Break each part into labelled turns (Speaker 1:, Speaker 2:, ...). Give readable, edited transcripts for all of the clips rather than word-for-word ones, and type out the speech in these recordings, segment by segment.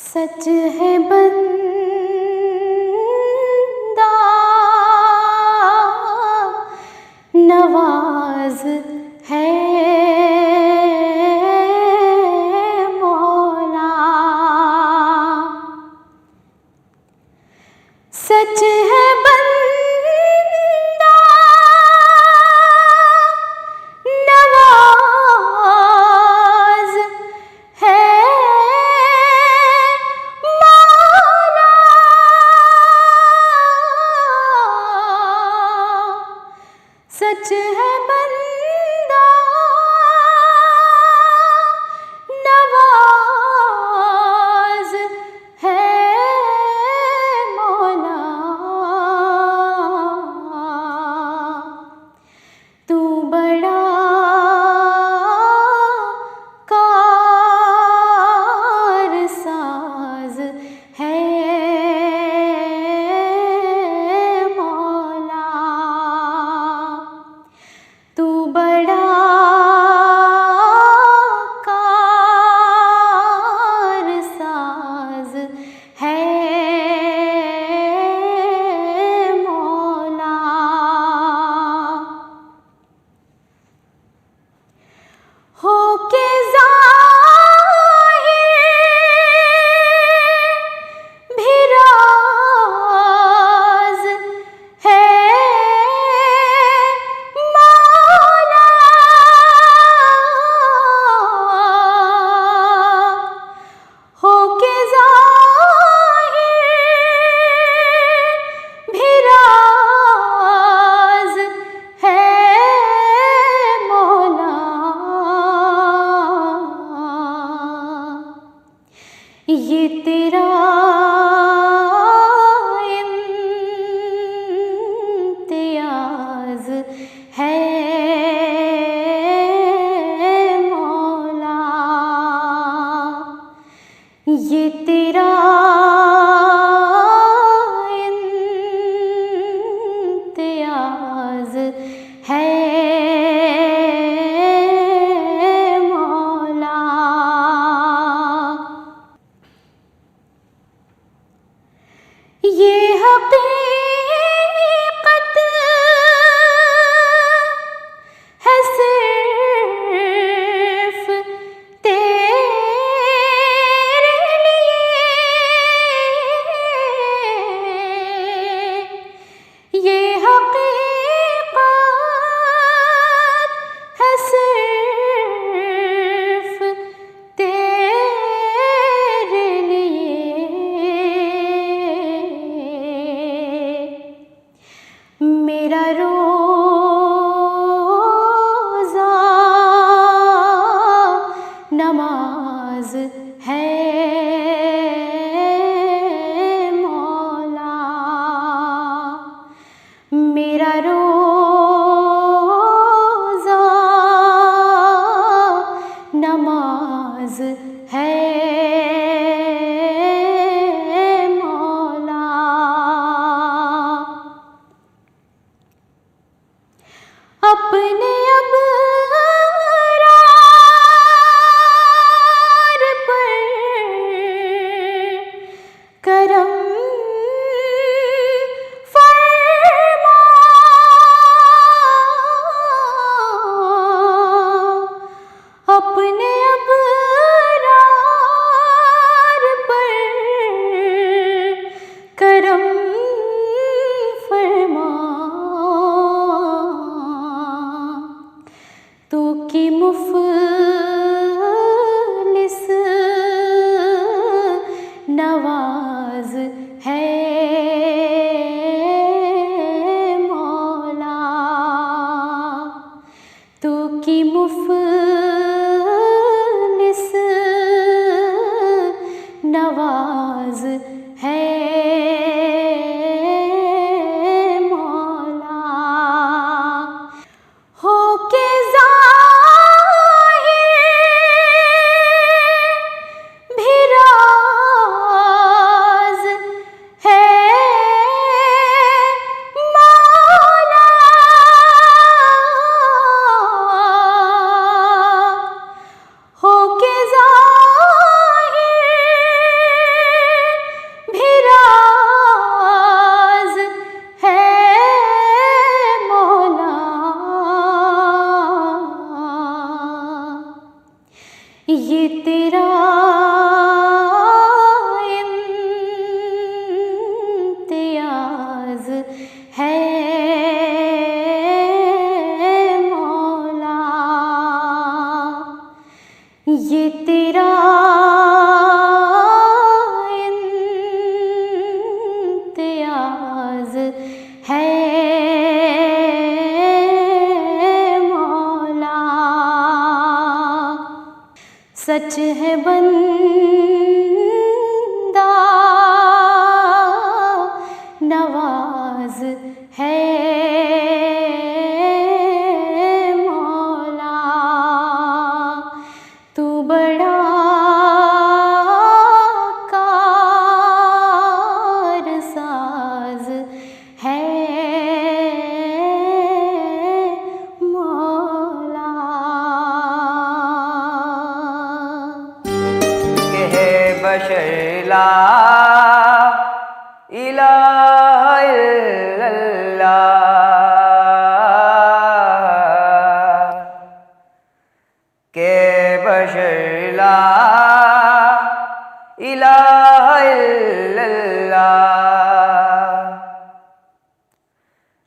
Speaker 1: सच है बंदा नवाज है मौला। सच है बंदा नवाज है मौला। सच है बंदा नवाज है मौला। तू बड़ा कारसाज है मौला। तू बड़ा कारसाज है मौला। होके ज़ाहिर भी राज़ है मौला। होके ज़ाहिर भी राज़ है मौला। ये तेरा इम्तियाज़ है मौला। ये तेरा इम्तियाज़ है मौला। ये हकीकत है सिर्फ तेरे लिए। ये हकीकत है सिर्फ तेरे लिए। मेरा रोज़ा नमाज है मौला। मेरा रोज़ा नमाज है मौला। अपने अबरार पर करम फरमा। अपने अबरार पर करम फरमा। तू की मुफलिस नवाज है मौला। तू की मुफलिस नवाज है मौला। होके ज़ाहिर भी राज़ है मौला। होके ज़ाहिर
Speaker 2: बशर ला इलाहा इल्लल्लाह, के बशर ला इलाहा इल्लल्लाह,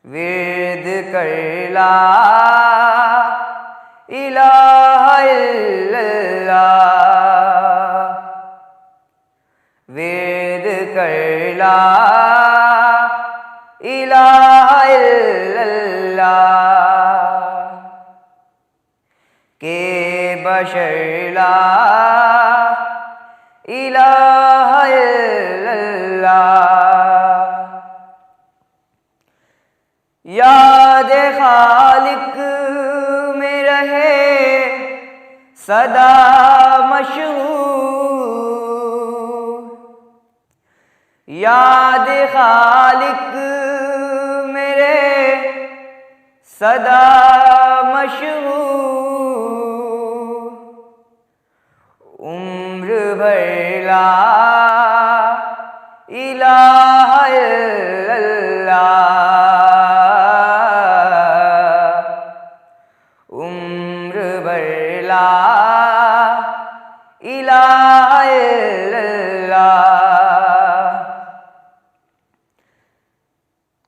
Speaker 2: विर्द कर ला इलाहा इल्लल्लाह, विर्द कर ला इलाहा इल्लल्लाह, के बशर ला इलाहा इल्लल्लाह, याद खालिक में रहे सदा मशहूर, याद खालिक मेरे सदा मशहूर, उम्र भर ला इलाहा इल्लल्लाह, उम्र भर ला इलाहा इल्लल्लाह,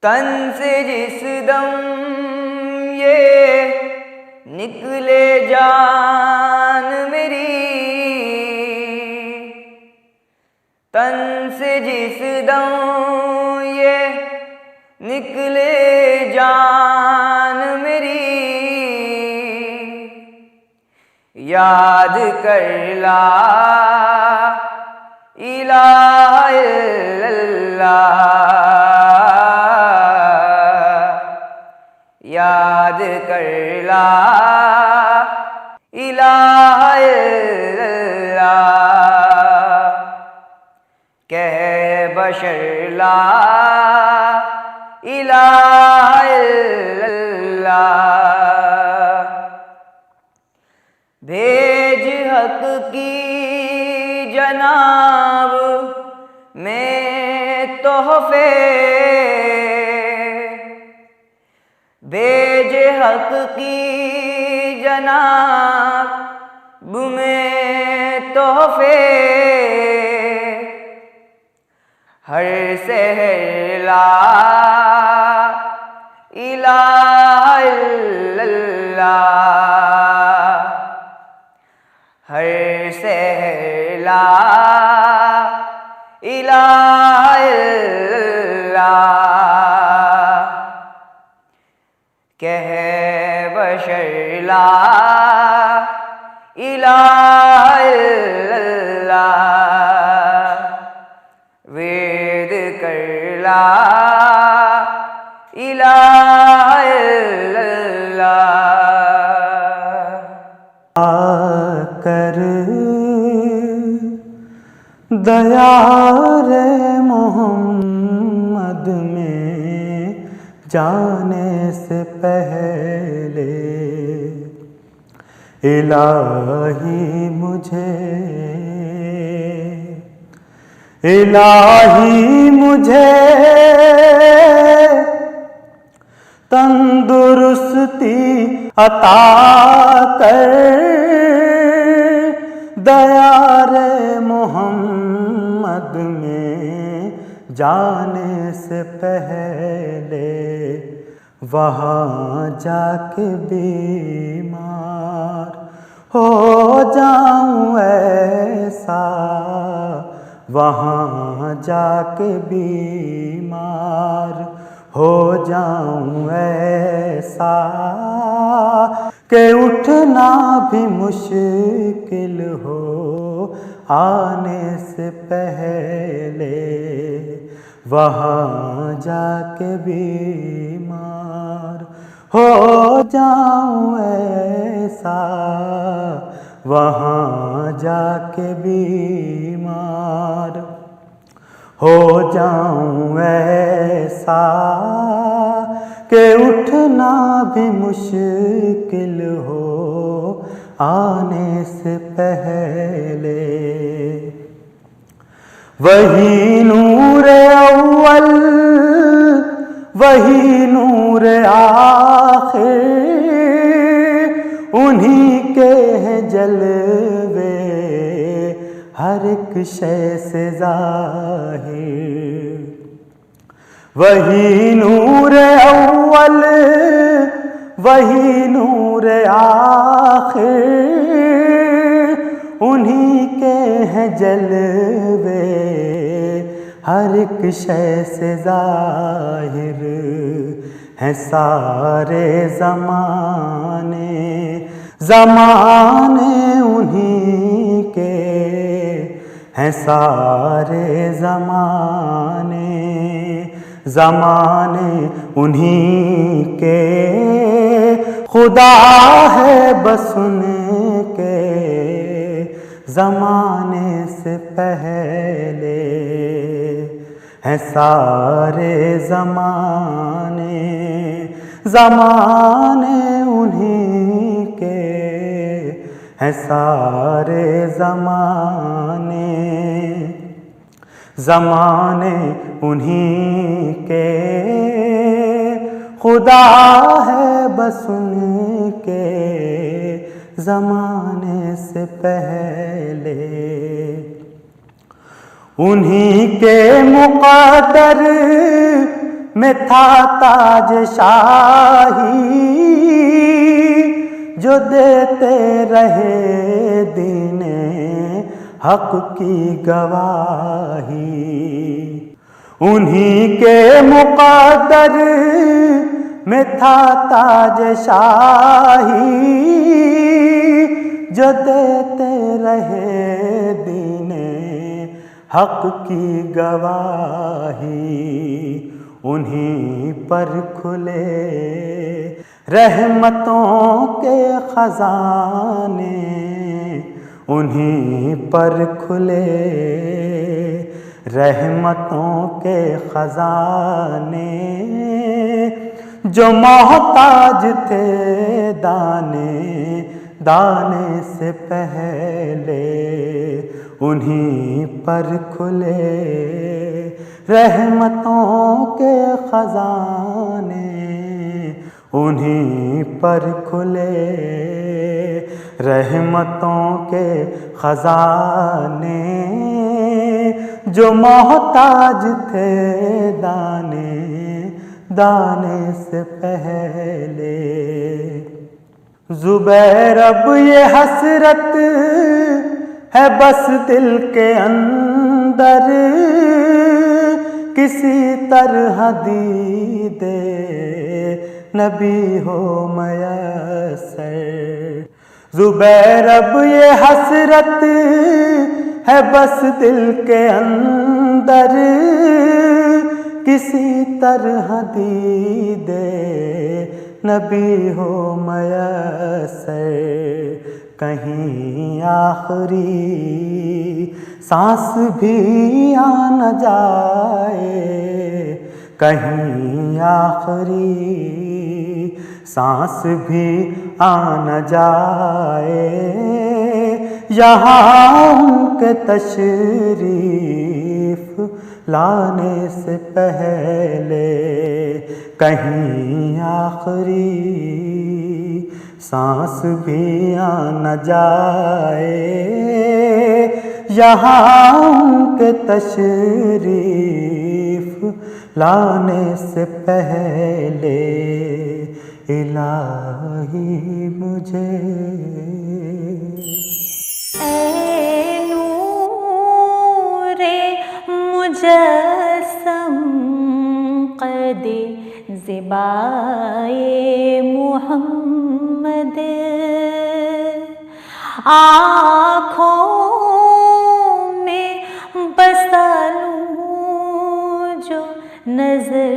Speaker 2: तन से जिस दम ये निकले जान मेरी, तन से जिस दम ये निकले जान मेरी, याद कर ला इलाहा इल्लल्लाह, याद कर ला इलाहा इल्लल्लाह, कह बशर ला इलाहा इल्लल्लाह, भेज हक की जनाब में तोहफे, भेज हक की जनाब में तोहफे, हर सहर ला इलाहा इल्लल्लाह, हर सहर ला इलाहा इल्लल्लाह, कह बशर ला इलाहा इल्लल्लाह, वेद कर ला इलाहा इल्लल्लाह।
Speaker 3: आकर दया रे मोहम्मद में जाने से पहले, इलाही मुझे तंदुरुस्ती अता कर, दया रे मोहम्मद में जाने से पहले, वहाँ जाके बीमार हो जाऊं ऐसा, वहाँ जाके बीमार हो जाऊं ऐसा, कि उठना भी मुश्किल हो आने से पहले, वहाँ जाके बीमार हो जाऊं ऐसा, वहाँ जाके बीमार हो जाऊं ऐसा, कि उठना भी मुश्किल हो आने से पहले। वही नूर अव्वल वही नूर आखिर, उन्हीं के हैं जलवे हर एक शय से ज़ाहिर। वही नूर अव्वल वही नूर आखिर, उन्हीं के हैं जलवे हर एक शय से ज़ाहिर। हैं सारे ज़माने ज़माने उन्हीं के, हैं सारे ज़माने ज़माने उन्हीं के। खुदा है बस उनके ज़माने से पहले। हैं सारे ज़माने ज़माने उन्हीं के, हैं सारे ज़माने ज़माने उन्हीं के। खुदा है बस उनके ज़माने से पहले। उन्हीं के मुक़द्दर में था ताज शाही, जो देते रहे दीने हक की गवाही। उन्हीं के मुक़द्दर में था ताज शाही, जो देते रहे दीने हक की गवाही। उन्हीं पर खुले रहमतों के खजाने, उन्हीं पर खुले रहमतों के खजाने। जो मोहताज थे दाने दाने से पहले, उन्हीं पर खुले रहमतों के खजाने। उन्हीं पर खुले रहमतों के खजाने। जो मोहताज थे दाने दाने से पहले। ज़ुबैर अब ये हसरत है बस दिल के अंदर, किसी तरह दीदे नबी हो मयस्सर। ज़ुबैर अब ये हसरत है बस दिल के अंदर, किसी तरह दीदे नबी हो मयस्सर। कहीं आखिरी सांस भी आ न जाए, कहीं आखिरी सांस भी आ न जाए। यहाँ उनके तशरीफ लाने से पहले, कहीं आखिरी सांस भी आ न जाए। यहाँ उनके तशरीफ लाने से पहले, इलाही मुझे
Speaker 1: ऐ नूरे मुजस्सम क़द ज़िबाए मुहम्मद, आँखों में बसा लूँ जो नज़र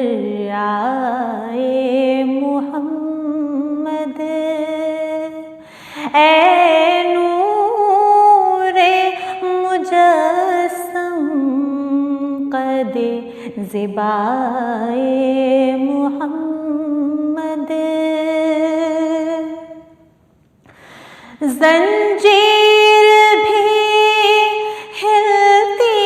Speaker 1: आए मुहम्मद। ऐ नूरे मुजस्सम क़द ज़िबाए मुहम्मद। जंजीर भी हिलती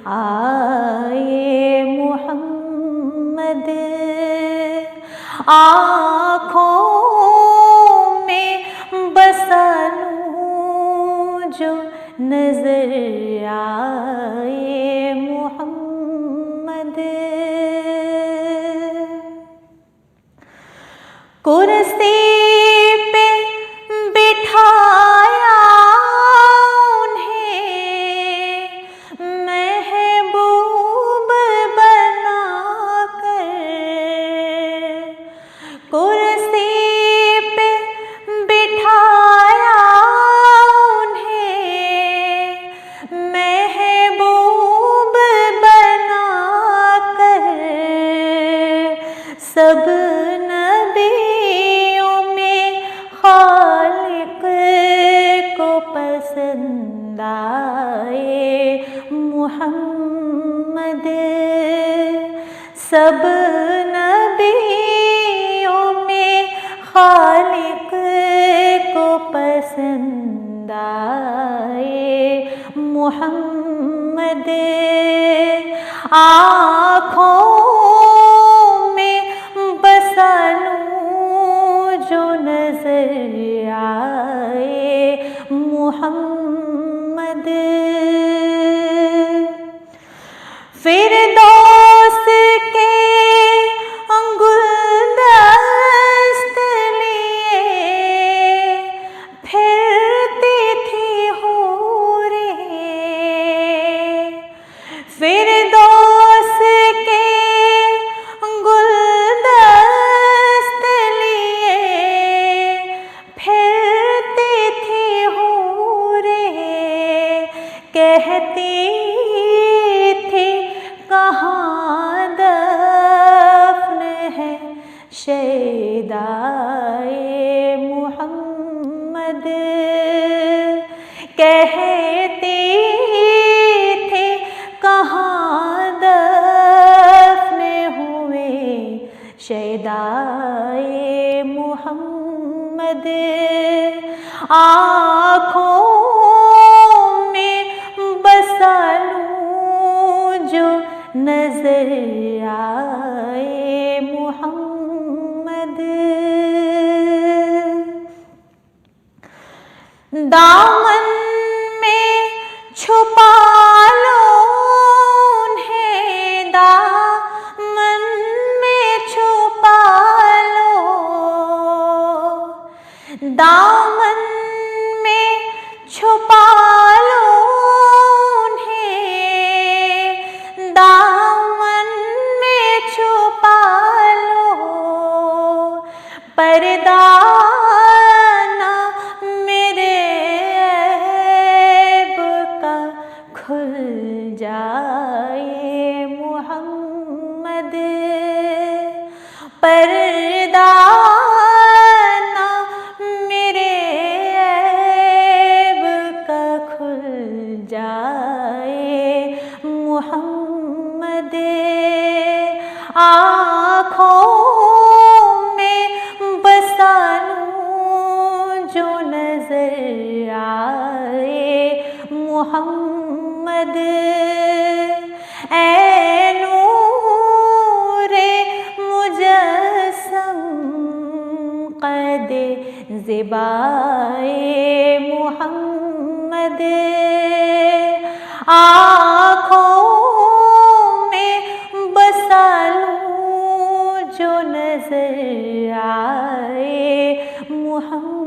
Speaker 1: आए मोहम्मद। आँखों में बसा लूं जो नजर आए मोहम्मद। कुर्सी पे बिठाया उन्हें महबूब बनाकर। कुर्सी पे बिठाया उन्हें महबूब बनाकर। सब नबियों में खालिक को पसंद आए मोहम्मद। सब नबियों में खालिक को पसंद आए मोहम्मद। आँखों में बसा लूं जो नजर आए मोहम्मद। फिरदौस के गुलदस्त लिए फिरती थी हूरें। फिरदौस के गुलदस्त लिए फिरती थी हूरें। कहती थी कहाँ दफ्न है शैदाए मोहम्मद। कहती थी कहाँ दफ्न हुए शैदाए मोहम्मद। आँखों में बसा लूं जो नजर आए मोहम्मद। दामन में छुपा लो उन्हें, दामन में छुपा लो। दामन में छुपा लो उन्हें, दामन में छुपा लो। पर्दा ना मेरे ऐब का खुल जाए मोहम्मद। पर्दा ना मेरे ऐब का खुल जाए मोहम्मद। आँखों में बसा लूं जो नजर आए मोहम्मद। ऐ नूरे मुजस्सम क़द-ए ज़िबाए मोहम्मद। आँखों में बसा लूं जो नजर आए मोहम्मद।